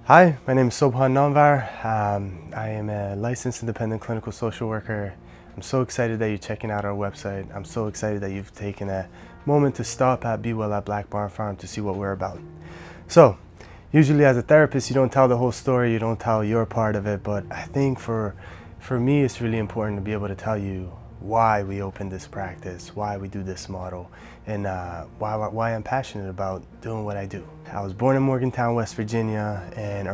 Hi, my name is Sobhan Namvar. I am a licensed independent clinical social worker. I'm so excited that you're checking out our website. I'm so excited that you've taken a moment to stop at Be Well at Black Barn Farm to see what we're about. So, usually as a therapist, you don't tell the whole story, you don't tell your part of it, but I think for me, it's really important to be able to tell you why we opened this practice, why we do this model, and why I'm passionate about doing what I do. I was born in Morgantown, West Virginia, and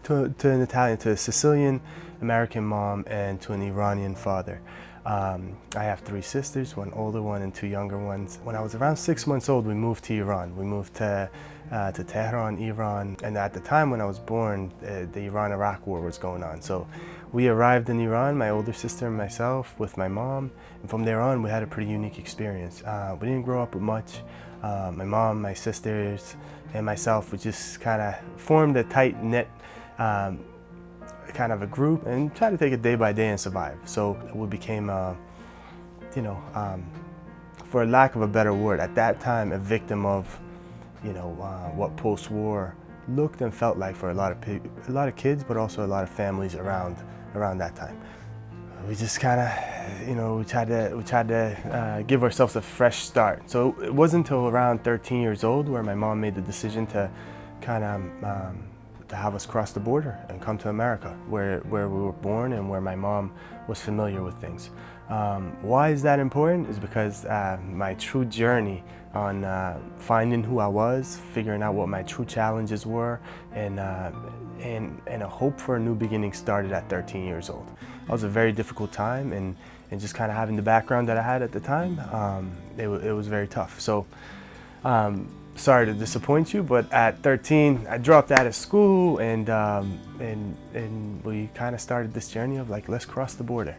to a Sicilian American mom and to an Iranian father. I have three sisters, one older one and two younger ones. When I was around 6 months old, we moved to Iran. We moved to Tehran, Iran, and at the time when I was born, the Iran-Iraq war was going on. So we arrived in Iran, my older sister and myself, with my mom, and from there on we had a pretty unique experience. We didn't grow up with much. My mom, my sisters, and myself, we just kind of formed a tight-knit kind of a group and tried to take it day by day and survive. So we became, for lack of a better word, at that time a victim of what post-war looked and felt like for a lot of kids, but also a lot of families around that time. We just kind of, we tried to give ourselves a fresh start. So it wasn't until around 13 years old where my mom made the decision to kind of to have us cross the border and come to America, where we were born and where my mom was familiar with things. Why is that important? Is because my true journey on finding who I was, figuring out what my true challenges were, and a hope for a new beginning started at 13 years old. It was a very difficult time, and just kind of having the background that I had at the time, it was very tough. So. Sorry to disappoint you, but at 13, I dropped out of school, and we kind of started this journey of like, let's cross the border.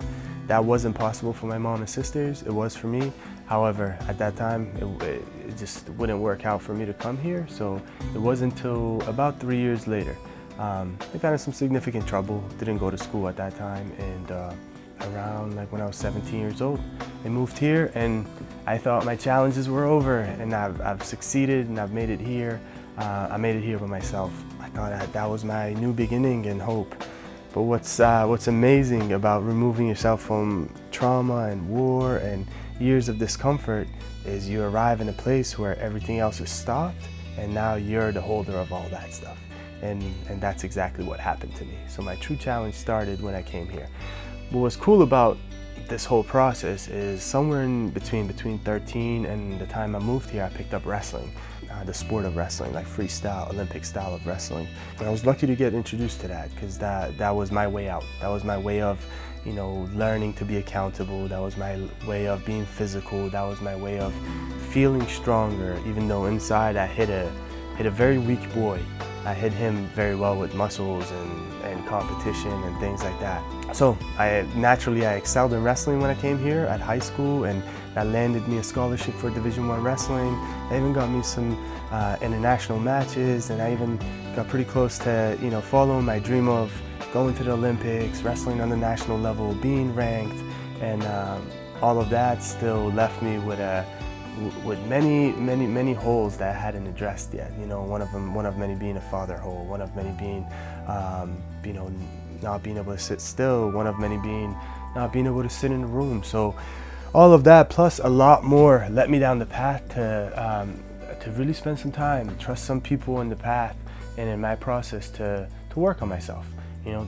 That wasn't possible for my mom and sisters. It was for me. However, at that time, it just wouldn't work out for me to come here. So it wasn't until about 3 years later. I got in some significant trouble. Didn't go to school at that time, and around like when I was 17 years old, I moved here, and I thought my challenges were over, and I've succeeded, and I've made it here. I made it here by myself. I thought that was my new beginning and hope. But what's amazing about removing yourself from trauma and war and years of discomfort is you arrive in a place where everything else is stopped, and now you're the holder of all that stuff. And that's exactly what happened to me. So my true challenge started when I came here. What was cool about this whole process is somewhere in between 13 and the time I moved here, I picked up wrestling, the sport of wrestling, like freestyle, Olympic style of wrestling. And I was lucky to get introduced to that, because that was my way out. That was my way of, learning to be accountable. That was my way of being physical. That was my way of feeling stronger, even though inside I hit a very weak boy. I hit him very well with muscles and competition and things like that. So I excelled in wrestling when I came here at high school, and that landed me a scholarship for Division I wrestling. That even got me some international matches, and I even got pretty close to following my dream of going to the Olympics, wrestling on the national level, being ranked, and all of that still left me with many holes that I hadn't addressed yet. One of many being a father hole, one of many being not being able to sit still, one of many being not being able to sit in a room. So all of that plus a lot more led me down the path to really spend some time, trust some people in the path and in my process to work on myself.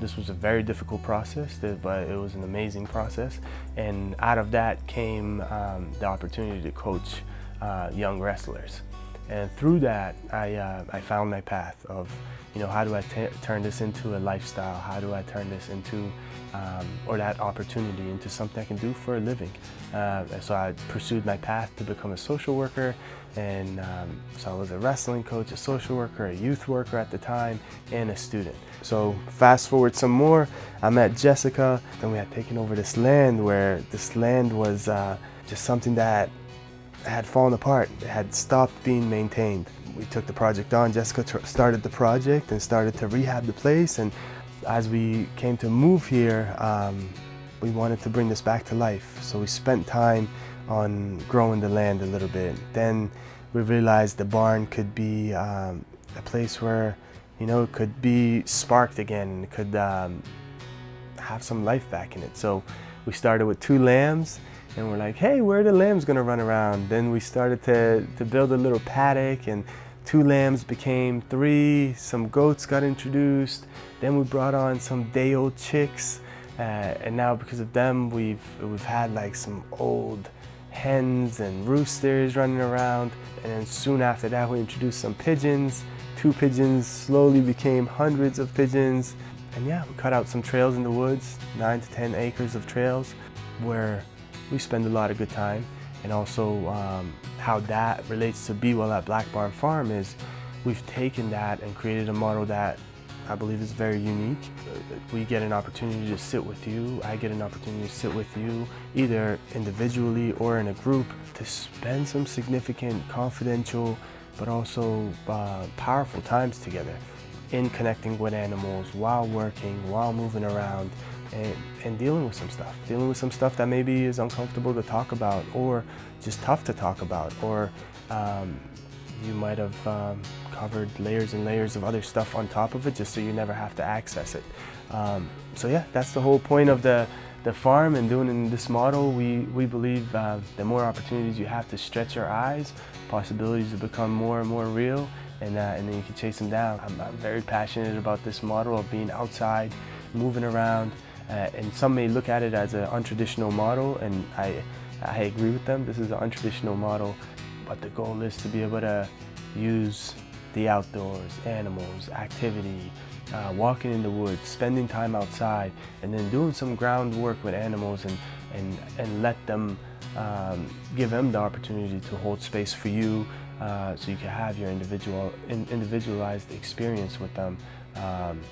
This was a very difficult process, but it was an amazing process. And out of that came the opportunity to coach young wrestlers. And through that, I found my path of, how do I turn this into a lifestyle? How do I turn this into, or that opportunity into something I can do for a living? So I pursued my path to become a social worker. And so I was a wrestling coach, a social worker, a youth worker at the time, and a student. So fast forward some more, I met Jessica, and we had taken over this land where this land was just something that had fallen apart. It had stopped being maintained. We took the project on. Jessica started the project and started to rehab the place. And as we came to move here, we wanted to bring this back to life. So we spent time on growing the land a little bit. Then we realized the barn could be a place where you know, it could be sparked again. It could have some life back in it. So we started with 2 lambs, and we're like, hey, where are the lambs gonna run around? Then we started to build a little paddock, and 2 lambs became 3, some goats got introduced, then we brought on some day-old chicks, and now because of them, we've had like some old hens and roosters running around, and then soon after that we introduced some pigeons. 2 pigeons slowly became hundreds of pigeons, and yeah, we cut out some trails in the woods, 9 to 10 acres of trails, where we spend a lot of good time. And also how that relates to Be Well at Black Barn Farm is we've taken that and created a model that I believe is very unique. We get an opportunity to sit with you, I get an opportunity to sit with you, either individually or in a group, to spend some significant, confidential, but also powerful times together in connecting with animals while working, while moving around, and dealing with some stuff that maybe is uncomfortable to talk about, or just tough to talk about, or you might have covered layers and layers of other stuff on top of it just so you never have to access it. So yeah, that's the whole point of the farm and doing in this model. We believe the more opportunities you have to stretch your eyes, possibilities will become more and more real, and then you can chase them down. I'm very passionate about this model of being outside, moving around, and some may look at it as an untraditional model, and I agree with them. This is an untraditional model, but the goal is to be able to use the outdoors, animals, activity, walking in the woods, spending time outside, and then doing some groundwork with animals and let them, give them the opportunity to hold space for you, so you can have your individualized experience with them.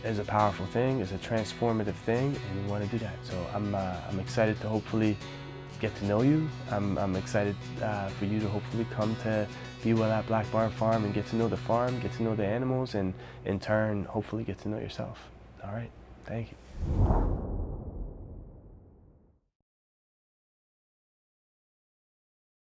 Is a powerful thing, is a transformative thing, and we want to do that. So I'm excited to hopefully get to know you. I'm excited for you to hopefully come to Be Well at Black Barn Farm and get to know the farm, get to know the animals, and in turn, hopefully get to know yourself. All right, thank you.